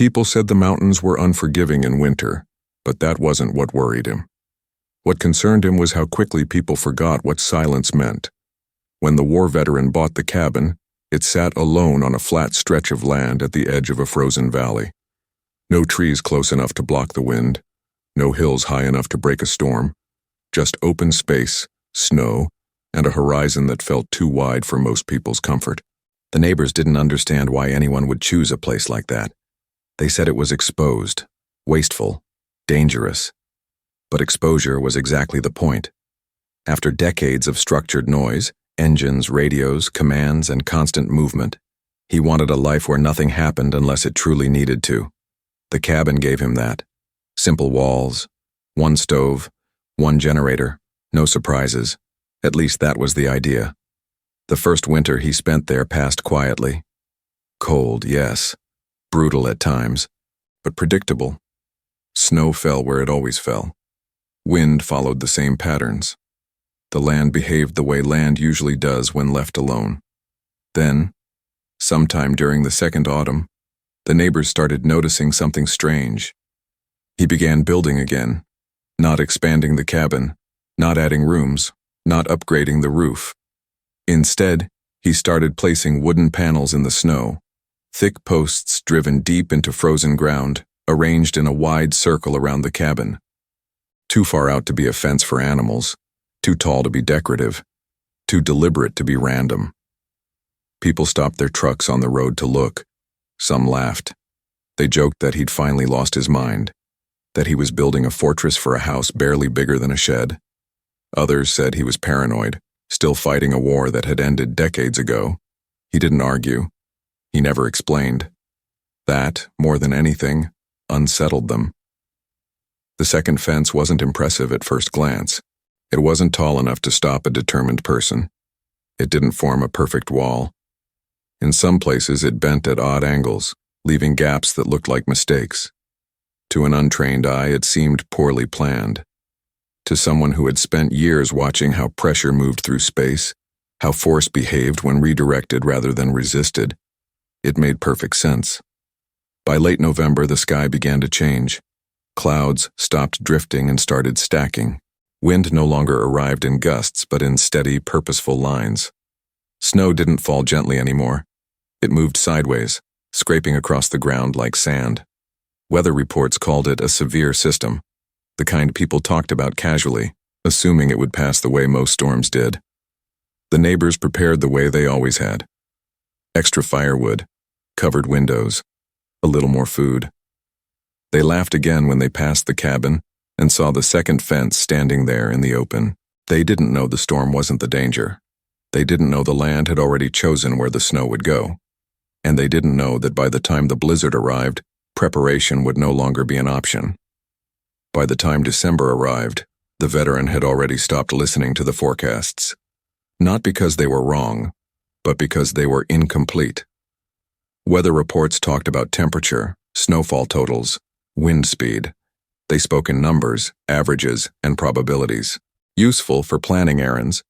People said the mountains were unforgiving in winter, but that wasn't what worried him. What concerned him was how quickly people forgot what silence meant. When the war veteran bought the cabin, it sat alone on a flat stretch of land at the edge of a frozen valley. No trees close enough to block the wind, no hills high enough to break a storm, just open space, snow, and a horizon that felt too wide for most people's comfort. The neighbors didn't understand why anyone would choose a place like that. They said it was exposed, wasteful, dangerous. But exposure was exactly the point. After decades of structured noise, engines, radios, commands, and constant movement, he wanted a life where nothing happened unless it truly needed to. The cabin gave him that. Simple walls, one stove, one generator, no surprises. At least that was the idea. The first winter he spent there passed quietly. Cold, yes. Brutal at times, but predictable. Snow fell where it always fell. Wind followed the same patterns. The land behaved the way land usually does when left alone. Then, sometime during the second autumn, the neighbors started noticing something strange. He began building again, not expanding the cabin, not adding rooms, not upgrading the roof. Instead, he started placing wooden panels in the snow, thick posts driven deep into frozen ground, arranged in a wide circle around the cabin. Too far out to be a fence for animals, too tall to be decorative, too deliberate to be random. People stopped their trucks on the road to look. Some laughed. They joked that he'd finally lost his mind, that he was building a fortress for a house barely bigger than a shed. Others said he was paranoid, still fighting a war that had ended decades ago. He didn't argue. He never explained. That, more than anything, unsettled them. The second fence wasn't impressive at first glance. It wasn't tall enough to stop a determined person. It didn't form a perfect wall. In some places it bent at odd angles, leaving gaps that looked like mistakes. To an untrained eye, it seemed poorly planned. To someone who had spent years watching how pressure moved through space, how force behaved when redirected rather than resisted, it made perfect sense. By late November, the sky began to change. Clouds stopped drifting and started stacking. Wind no longer arrived in gusts, but in steady, purposeful lines. Snow didn't fall gently anymore. It moved sideways, scraping across the ground like sand. Weather reports called it a severe system, the kind people talked about casually, assuming it would pass the way most storms did. The neighbors prepared the way they always had. Extra firewood, covered windows, a little more food. They laughed again when they passed the cabin and saw the second fence standing there in the open. They didn't know the storm wasn't the danger. They didn't know the land had already chosen where the snow would go. And they didn't know that by the time the blizzard arrived, preparation would no longer be an option. By the time December arrived, the veteran had already stopped listening to the forecasts. Not because they were wrong, but because they were incomplete. Weather reports talked about temperature, snowfall totals, wind speed. They spoke in numbers, averages, and probabilities. Useful for planning errands.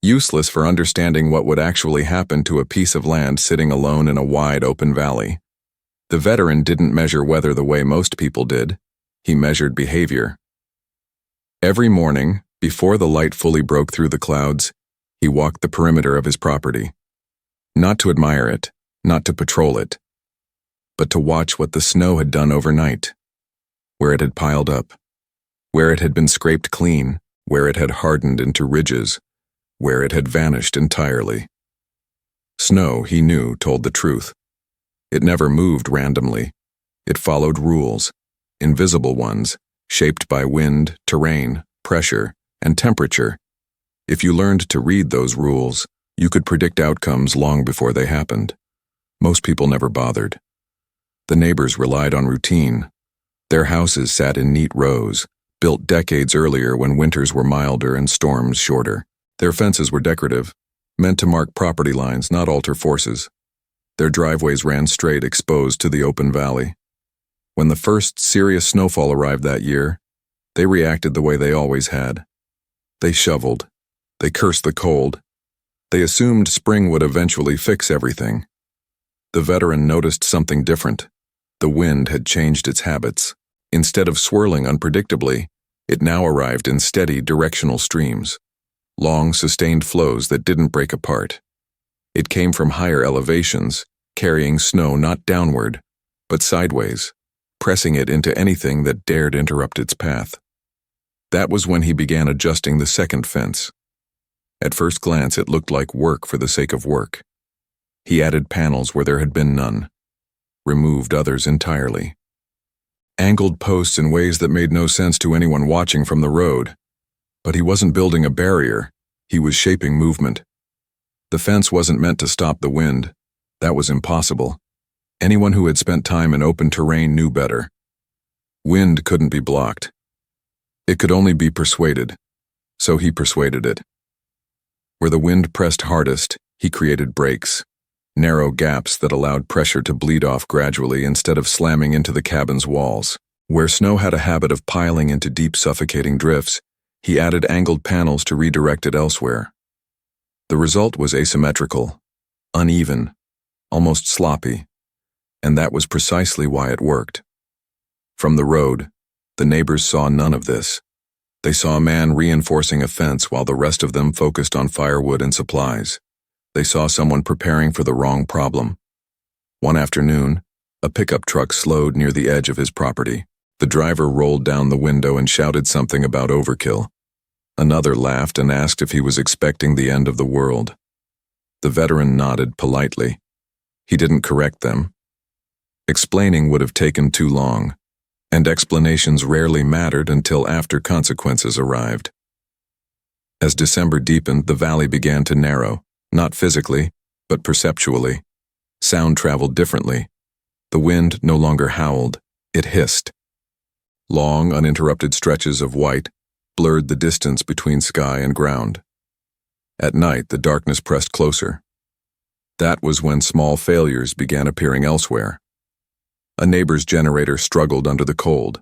Useless for understanding what would actually happen to a piece of land sitting alone in a wide open valley. The veteran didn't measure weather the way most people did. He measured behavior. Every morning, before the light fully broke through the clouds, he walked the perimeter of his property. Not to admire it, not to patrol it, but to watch what the snow had done overnight, where it had piled up, where it had been scraped clean, where it had hardened into ridges, where it had vanished entirely. Snow, he knew, told the truth. It never moved randomly. It followed rules, invisible ones, shaped by wind, terrain, pressure, and temperature. If you learned to read those rules, you could predict outcomes long before they happened. Most people never bothered. The neighbors relied on routine. Their houses sat in neat rows, built decades earlier when winters were milder and storms shorter. Their fences were decorative, meant to mark property lines, not alter forces. Their driveways ran straight, exposed to the open valley. When the first serious snowfall arrived that year, they reacted the way they always had. They shoveled. They cursed the cold. They assumed spring would eventually fix everything. The veteran noticed something different. The wind had changed its habits. Instead of swirling unpredictably, it now arrived in steady, directional streams, long, sustained flows that didn't break apart. It came from higher elevations, carrying snow not downward, but sideways, pressing it into anything that dared interrupt its path. That was when he began adjusting the second fence. At first glance, it looked like work for the sake of work. He added panels where there had been none, removed others entirely. Angled posts in ways that made no sense to anyone watching from the road. But he wasn't building a barrier, he was shaping movement. The fence wasn't meant to stop the wind. That was impossible. Anyone who had spent time in open terrain knew better. Wind couldn't be blocked. It could only be persuaded. So he persuaded it. Where the wind pressed hardest, he created breaks, narrow gaps that allowed pressure to bleed off gradually instead of slamming into the cabin's walls. Where snow had a habit of piling into deep, suffocating drifts, he added angled panels to redirect it elsewhere. The result was asymmetrical, uneven, almost sloppy, and that was precisely why it worked. From the road, the neighbors saw none of this. They saw a man reinforcing a fence while the rest of them focused on firewood and supplies. They saw someone preparing for the wrong problem. One afternoon, a pickup truck slowed near the edge of his property. The driver rolled down the window and shouted something about overkill. Another laughed and asked if he was expecting the end of the world. The veteran nodded politely. He didn't correct them. Explaining would have taken too long, and explanations rarely mattered until after consequences arrived. As December deepened, the valley began to narrow, not physically, but perceptually. Sound traveled differently. The wind no longer howled, it hissed. Long, uninterrupted stretches of white blurred the distance between sky and ground. At night, the darkness pressed closer. That was when small failures began appearing elsewhere. A neighbor's generator struggled under the cold.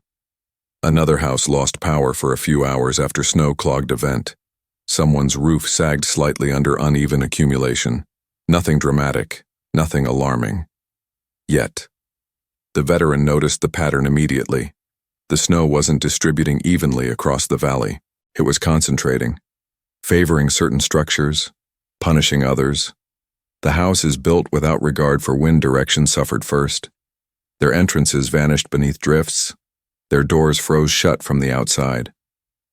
Another house lost power for a few hours after snow clogged a vent. Someone's roof sagged slightly under uneven accumulation. Nothing dramatic, nothing alarming. Yet, the veteran noticed the pattern immediately. The snow wasn't distributing evenly across the valley. It was concentrating, favoring certain structures, punishing others. The houses built without regard for wind direction suffered first. Their entrances vanished beneath drifts. Their doors froze shut from the outside.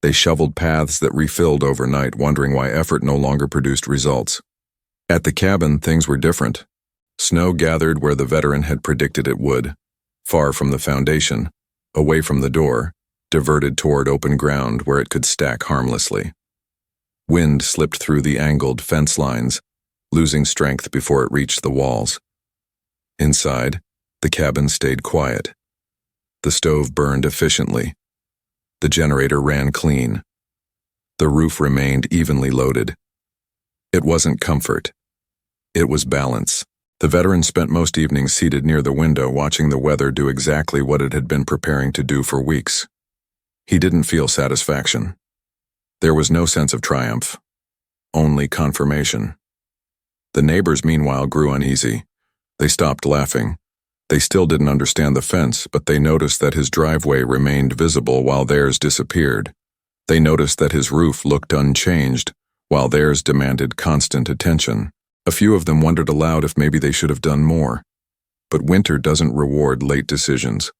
They shoveled paths that refilled overnight, wondering why effort no longer produced results. At the cabin, things were different. Snow gathered where the veteran had predicted it would, far from the foundation, away from the door, diverted toward open ground where it could stack harmlessly. Wind slipped through the angled fence lines, losing strength before it reached the walls. Inside, the cabin stayed quiet. The stove burned efficiently. The generator ran clean. The roof remained evenly loaded. It wasn't comfort. It was balance. The veteran spent most evenings seated near the window watching the weather do exactly what it had been preparing to do for weeks. He didn't feel satisfaction. There was no sense of triumph. Only confirmation. The neighbors, meanwhile, grew uneasy. They stopped laughing. They still didn't understand the fence, but they noticed that his driveway remained visible while theirs disappeared. They noticed that his roof looked unchanged, while theirs demanded constant attention. A few of them wondered aloud if maybe they should have done more. But winter doesn't reward late decisions.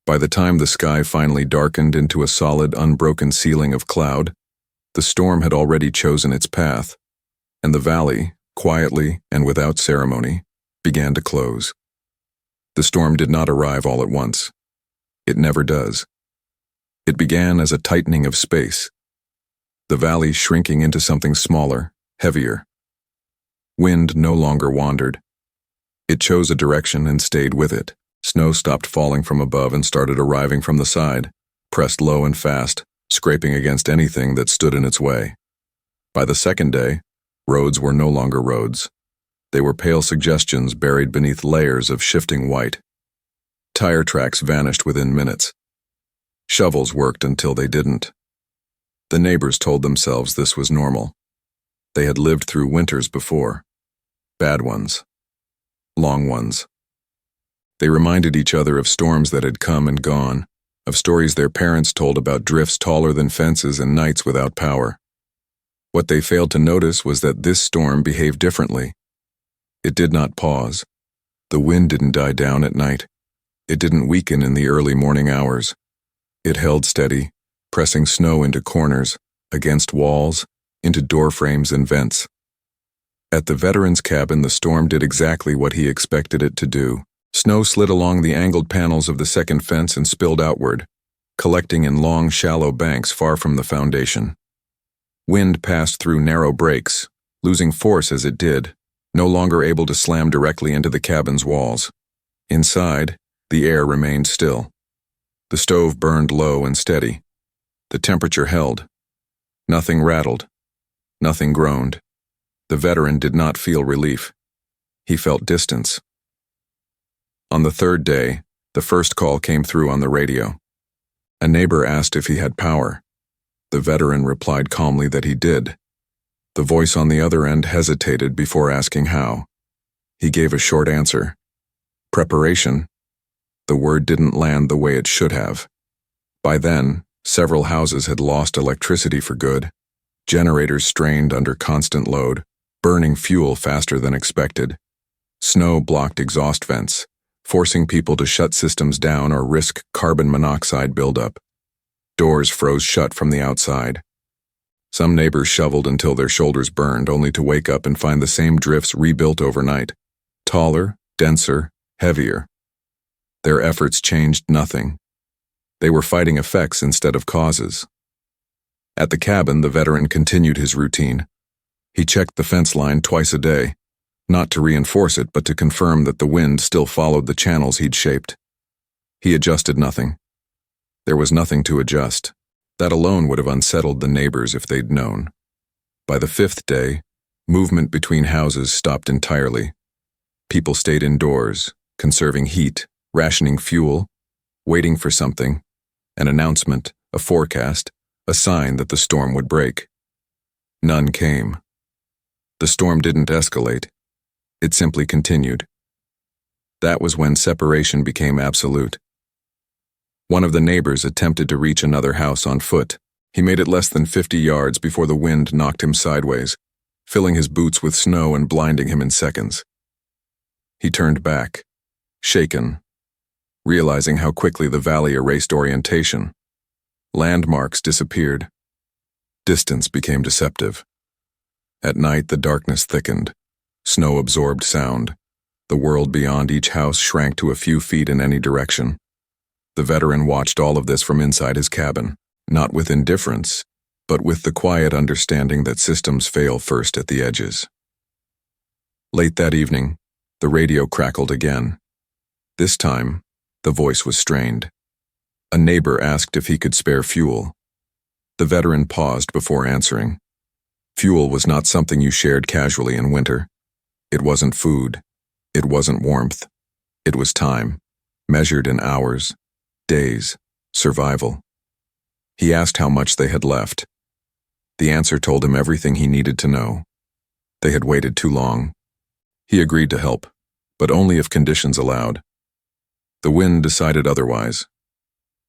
By the time the sky finally darkened into a solid, unbroken ceiling of cloud, the storm had already chosen its path, and the valley, quietly and without ceremony, began to close. The storm did not arrive all at once. It never does. It began as a tightening of space, the valley shrinking into something smaller, heavier. Wind no longer wandered. It chose a direction and stayed with it. Snow stopped falling from above and started arriving from the side, pressed low and fast, scraping against anything that stood in its way. By the second day, roads were no longer roads. They were pale suggestions buried beneath layers of shifting white. Tire tracks vanished within minutes. Shovels worked until they didn't. The neighbors told themselves this was normal. They had lived through winters before. Bad ones. Long ones. They reminded each other of storms that had come and gone, of stories their parents told about drifts taller than fences and nights without power. What they failed to notice was that this storm behaved differently. It did not pause. The wind didn't die down at night. It didn't weaken in the early morning hours. It held steady, pressing snow into corners, against walls, into doorframes and vents. At the veteran's cabin, the storm did exactly what he expected it to do. Snow slid along the angled panels of the second fence and spilled outward, collecting in long, shallow banks far from the foundation. Wind passed through narrow breaks, losing force as it did, no longer able to slam directly into the cabin's walls. Inside, the air remained still. The stove burned low and steady. The temperature held. Nothing rattled. Nothing groaned. The veteran did not feel relief. He felt distance. On the third day, the first call came through on the radio. A neighbor asked if he had power. The veteran replied calmly that he did. The voice on the other end hesitated before asking how. He gave a short answer. Preparation. The word didn't land the way it should have. By then, several houses had lost electricity for good. Generators strained under constant load, burning fuel faster than expected. Snow blocked exhaust vents, forcing people to shut systems down or risk carbon monoxide buildup. Doors froze shut from the outside. Some neighbors shoveled until their shoulders burned, only to wake up and find the same drifts rebuilt overnight. Taller, denser, heavier. Their efforts changed nothing. They were fighting effects instead of causes. At the cabin, the veteran continued his routine. He checked the fence line twice a day, not to reinforce it, but to confirm that the wind still followed the channels he'd shaped. He adjusted nothing. There was nothing to adjust. That alone would have unsettled the neighbors if they'd known. By the fifth day, movement between houses stopped entirely. People stayed indoors, conserving heat, rationing fuel, waiting for something, an announcement, a forecast, a sign that the storm would break. None came. The storm didn't escalate. It simply continued. That was when separation became absolute. One of the neighbors attempted to reach another house on foot. He made it less than 50 yards before the wind knocked him sideways, filling his boots with snow and blinding him in seconds. He turned back, shaken, realizing how quickly the valley erased orientation. Landmarks disappeared. Distance became deceptive. At night, the darkness thickened. Snow absorbed sound. The world beyond each house shrank to a few feet in any direction. The veteran watched all of this from inside his cabin, not with indifference, but with the quiet understanding that systems fail first at the edges. Late that evening, the radio crackled again. This time, the voice was strained. A neighbor asked if he could spare fuel. The veteran paused before answering. Fuel was not something you shared casually in winter. It wasn't food. It wasn't warmth. It was time, measured in hours, days, survival. He asked how much they had left. The answer told him everything he needed to know. They had waited too long. He agreed to help, but only if conditions allowed. The wind decided otherwise.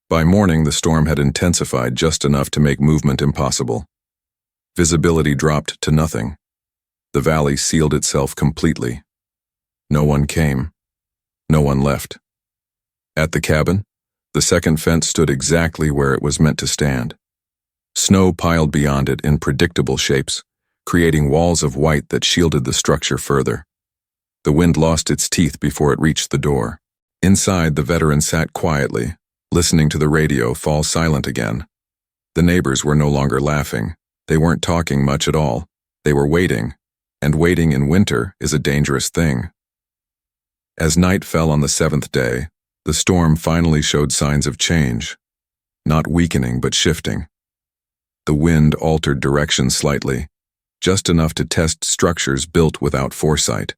By morning, the storm had intensified just enough to make movement impossible. Visibility dropped to nothing. The valley sealed itself completely. No one came. No one left. At the cabin, the second fence stood exactly where it was meant to stand. Snow piled beyond it in predictable shapes, creating walls of white that shielded the structure further. The wind lost its teeth before it reached the door. Inside, the veteran sat quietly, listening to the radio fall silent again. The neighbors were no longer laughing. They weren't talking much at all. They were waiting, and waiting in winter is a dangerous thing. As night fell on the seventh day, the storm finally showed signs of change, not weakening but shifting. The wind altered direction slightly, just enough to test structures built without foresight.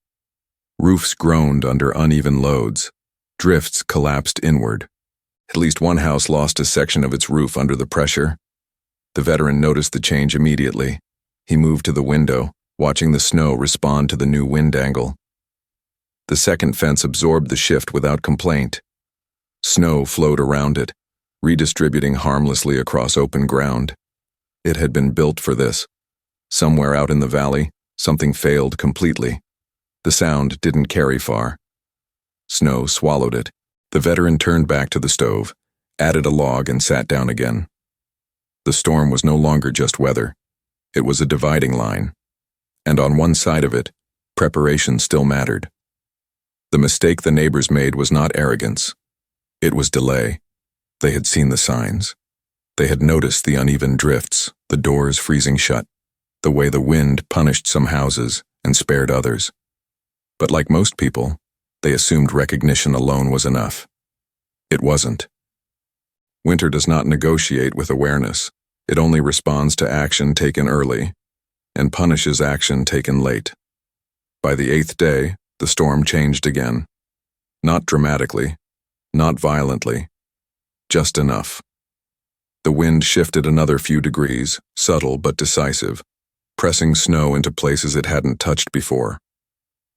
Roofs groaned under uneven loads. Drifts collapsed inward. At least one house lost a section of its roof under the pressure. The veteran noticed the change immediately. He moved to the window, watching the snow respond to the new wind angle. The second fence absorbed the shift without complaint. Snow flowed around it, redistributing harmlessly across open ground. It had been built for this. Somewhere out in the valley, something failed completely. The sound didn't carry far. Snow swallowed it. The veteran turned back to the stove, added a log, and sat down again. The storm was no longer just weather. It was a dividing line. And on one side of it, preparation still mattered. The mistake the neighbors made was not arrogance. It was delay. They had seen the signs. They had noticed the uneven drifts, the doors freezing shut, the way the wind punished some houses and spared others. But like most people, they assumed recognition alone was enough. It wasn't. Winter does not negotiate with awareness. It only responds to action taken early and punishes action taken late. By the 8th day, the storm changed again. Not dramatically, not violently, just enough. The wind shifted another few degrees, subtle but decisive, pressing snow into places it hadn't touched before.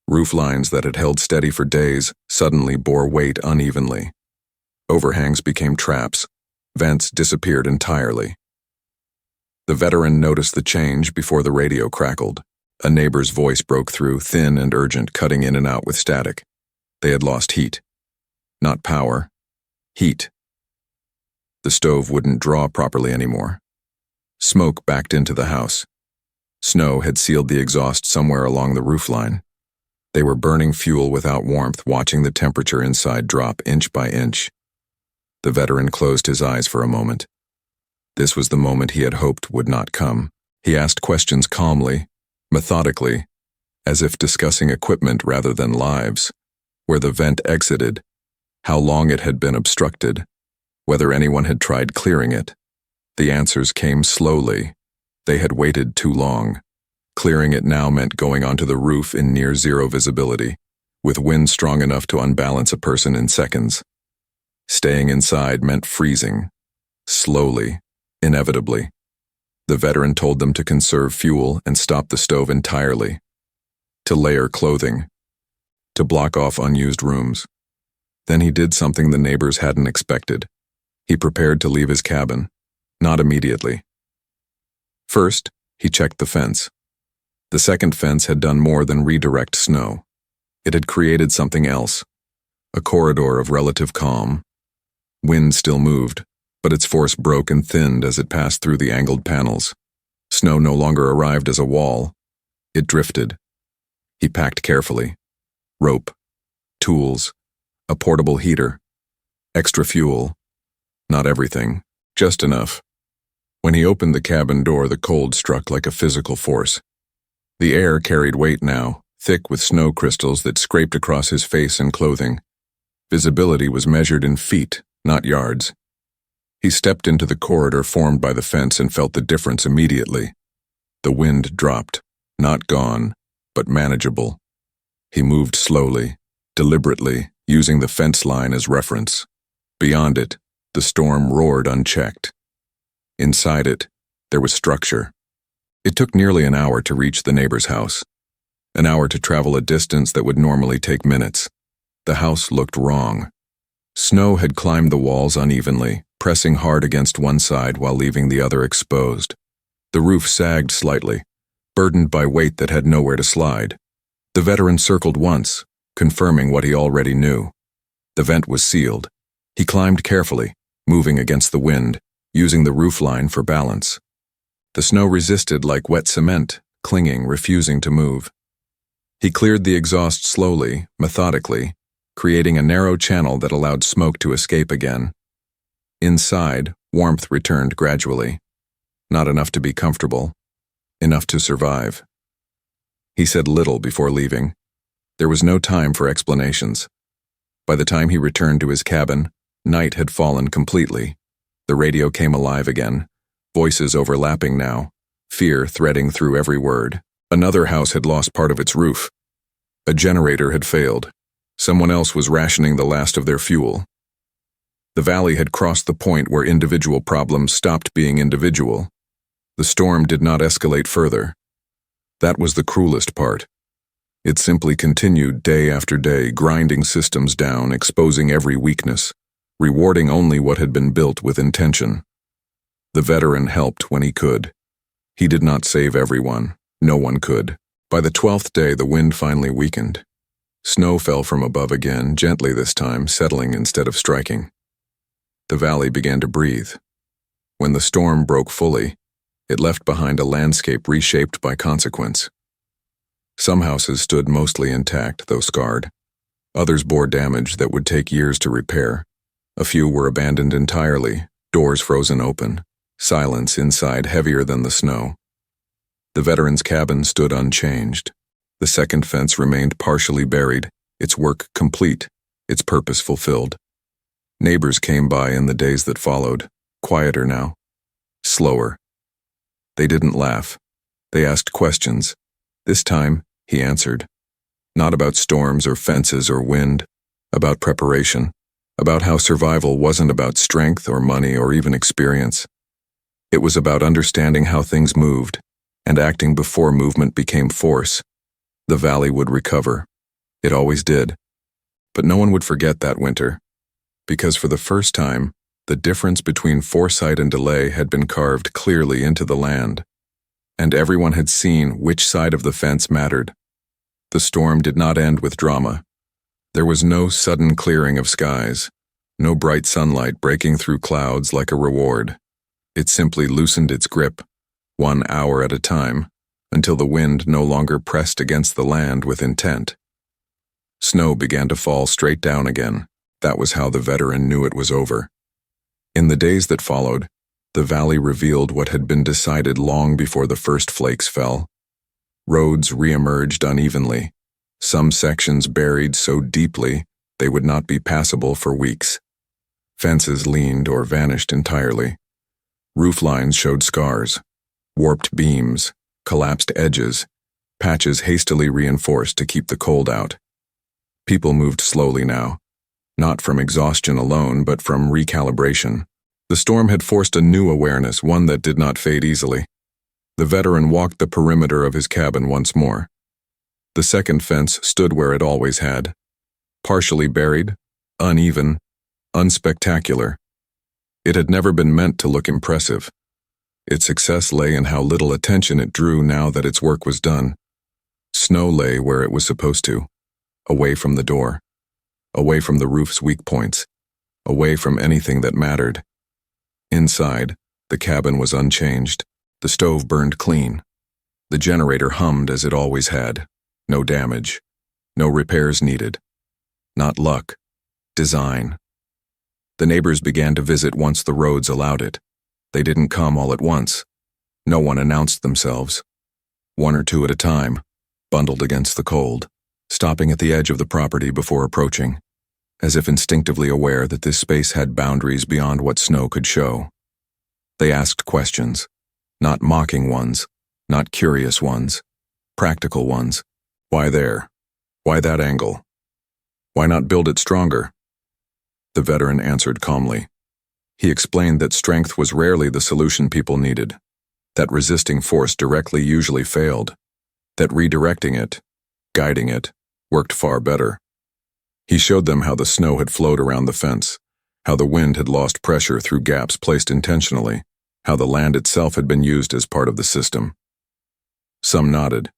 Roof lines that had held steady for days suddenly bore weight unevenly. Overhangs became traps. Vents disappeared entirely. The veteran noticed the change before the radio crackled. A neighbor's voice broke through, thin and urgent, cutting in and out with static. They had lost heat. Not power. Heat. The stove wouldn't draw properly anymore. Smoke backed into the house. Snow had sealed the exhaust somewhere along the roofline. They were burning fuel without warmth, watching the temperature inside drop inch by inch. The veteran closed his eyes for a moment. This was the moment he had hoped would not come. He asked questions calmly, methodically, as if discussing equipment rather than lives. Where the vent exited, how long it had been obstructed, whether anyone had tried clearing it. The answers came slowly. They had waited too long. Clearing it now meant going onto the roof in near zero visibility, with wind strong enough to unbalance a person in seconds. Staying inside meant freezing. Slowly, inevitably. The veteran told them to conserve fuel and stop the stove entirely. To layer clothing. To block off unused rooms. Then he did something the neighbors hadn't expected. He prepared to leave his cabin. Not immediately. First, he checked the fence. The second fence had done more than redirect snow. It had created something else. A corridor of relative calm. Wind still moved, but its force broke and thinned as it passed through the angled panels. Snow no longer arrived as a wall. It drifted. He packed carefully. Rope, tools, a portable heater, extra fuel. Not everything, just enough. When he opened the cabin door, the cold struck like a physical force. The air carried weight now, thick with snow crystals that scraped across his face and clothing. Visibility was measured in feet, not yards. He stepped into the corridor formed by the fence and felt the difference immediately. The wind dropped, not gone, but manageable. He moved slowly, deliberately, using the fence line as reference. Beyond it, the storm roared unchecked. Inside it, there was structure. It took nearly an hour to reach the neighbor's house. An hour to travel a distance that would normally take minutes. The house looked wrong. Snow had climbed the walls unevenly, pressing hard against one side while leaving the other exposed. The roof sagged slightly, burdened by weight that had nowhere to slide. The veteran circled once, confirming what he already knew. The vent was sealed. He climbed carefully, moving against the wind, using the roofline for balance. The snow resisted like wet cement, clinging, refusing to move. He cleared the exhaust slowly, methodically, creating a narrow channel that allowed smoke to escape again. Inside, warmth returned gradually. Not enough to be comfortable, enough to survive. He said little before leaving. There was no time for explanations. By the time he returned to his cabin, night had fallen completely. The radio came alive again, voices overlapping now, fear threading through every word. Another house had lost part of its roof. A generator had failed. Someone else was rationing the last of their fuel. The valley had crossed the point where individual problems stopped being individual. The storm did not escalate further. That was the cruelest part. It simply continued day after day, grinding systems down, exposing every weakness, rewarding only what had been built with intention. The veteran helped when he could. He did not save everyone. No one could. By the 12th day, the wind finally weakened. Snow fell from above again, gently this time, settling instead of striking. The valley began to breathe. When the storm broke fully, it left behind a landscape reshaped by consequence. Some houses stood mostly intact, though scarred. Others bore damage that would take years to repair. A few were abandoned entirely, doors frozen open, silence inside heavier than the snow. The veteran's cabin stood unchanged. The second fence remained partially buried, its work complete, its purpose fulfilled. Neighbors came by in the days that followed, quieter now, slower. They didn't laugh. They asked questions. This time, he answered. Not about storms or fences or wind, about preparation, about how survival wasn't about strength or money or even experience. It was about understanding how things moved and acting before movement became force. The valley would recover. It always did. But no one would forget that winter, because for the first time, the difference between foresight and delay had been carved clearly into the land, and everyone had seen which side of the fence mattered. The storm did not end with drama. There was no sudden clearing of skies, no bright sunlight breaking through clouds like a reward. It simply loosened its grip, 1 hour at a time, until the wind no longer pressed against the land with intent. Snow began to fall straight down again. That was how the veteran knew it was over. In the days that followed, the valley revealed what had been decided long before the first flakes fell. Roads reemerged unevenly, some sections buried so deeply they would not be passable for weeks. Fences leaned or vanished entirely. Roof lines showed scars, warped beams, collapsed edges, patches hastily reinforced to keep the cold out. People moved slowly now, not from exhaustion alone, but from recalibration. The storm had forced a new awareness, one that did not fade easily. The veteran walked the perimeter of his cabin once more. The second fence stood where it always had, partially buried, uneven, unspectacular. It had never been meant to look impressive. Its success lay in how little attention it drew now that its work was done. Snow lay where it was supposed to, away from the door, away from the roof's weak points, away from anything that mattered. Inside, the cabin was unchanged. The stove burned clean. The generator hummed as it always had. No damage. No repairs needed. Not luck. Design. The neighbors began to visit once the roads allowed it. They didn't come all at once. No one announced themselves. 1 or 2 at a time, bundled against the cold, stopping at the edge of the property before approaching, as if instinctively aware that this space had boundaries beyond what snow could show. They asked questions. Not mocking ones, not curious ones, practical ones. Why there? Why that angle? Why not build it stronger? The veteran answered calmly. He explained that strength was rarely the solution people needed, that resisting force directly usually failed, that redirecting it, guiding it, worked far better. He showed them how the snow had flowed around the fence, how the wind had lost pressure through gaps placed intentionally, how the land itself had been used as part of the system. Some nodded.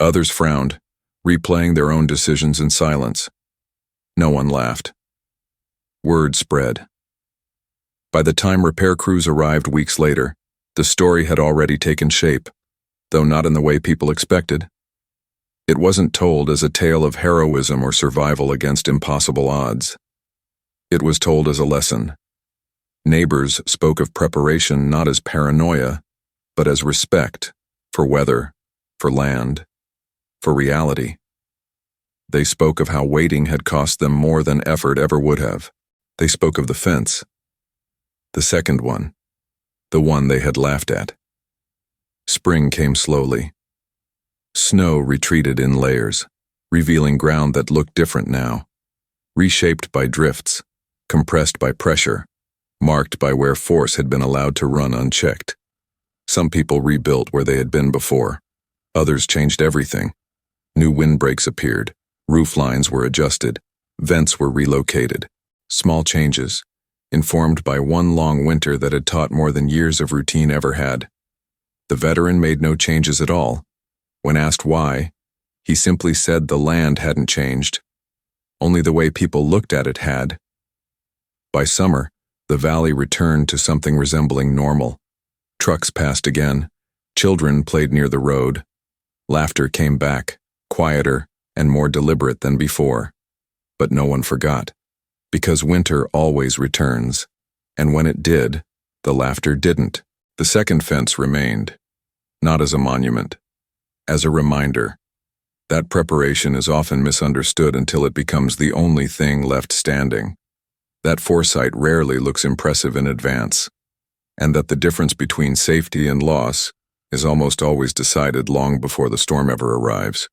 Others frowned, replaying their own decisions in silence. No one laughed. Word spread. By the time repair crews arrived weeks later, the story had already taken shape, though not in the way people expected. It wasn't told as a tale of heroism or survival against impossible odds. It was told as a lesson. Neighbors spoke of preparation not as paranoia, but as respect for weather, for land, for reality. They spoke of how waiting had cost them more than effort ever would have. They spoke of the fence. The second one, the one they had laughed at. Spring came slowly. Snow retreated in layers, revealing ground that looked different now, reshaped by drifts, compressed by pressure, marked by where force had been allowed to run unchecked. Some people rebuilt where they had been before. Others changed everything. New windbreaks appeared, roof lines were adjusted, vents were relocated. Small changes, informed by one long winter that had taught more than years of routine ever had. The veteran made no changes at all. When asked why, he simply said the land hadn't changed. Only the way people looked at it had. By summer, the valley returned to something resembling normal. Trucks passed again. Children played near the road. Laughter came back, quieter and more deliberate than before. But no one forgot, because winter always returns. And when it did, the laughter didn't. The second fence remained, not as a monument, as a reminder. That preparation is often misunderstood until it becomes the only thing left standing. That foresight rarely looks impressive in advance, and that the difference between safety and loss is almost always decided long before the storm ever arrives.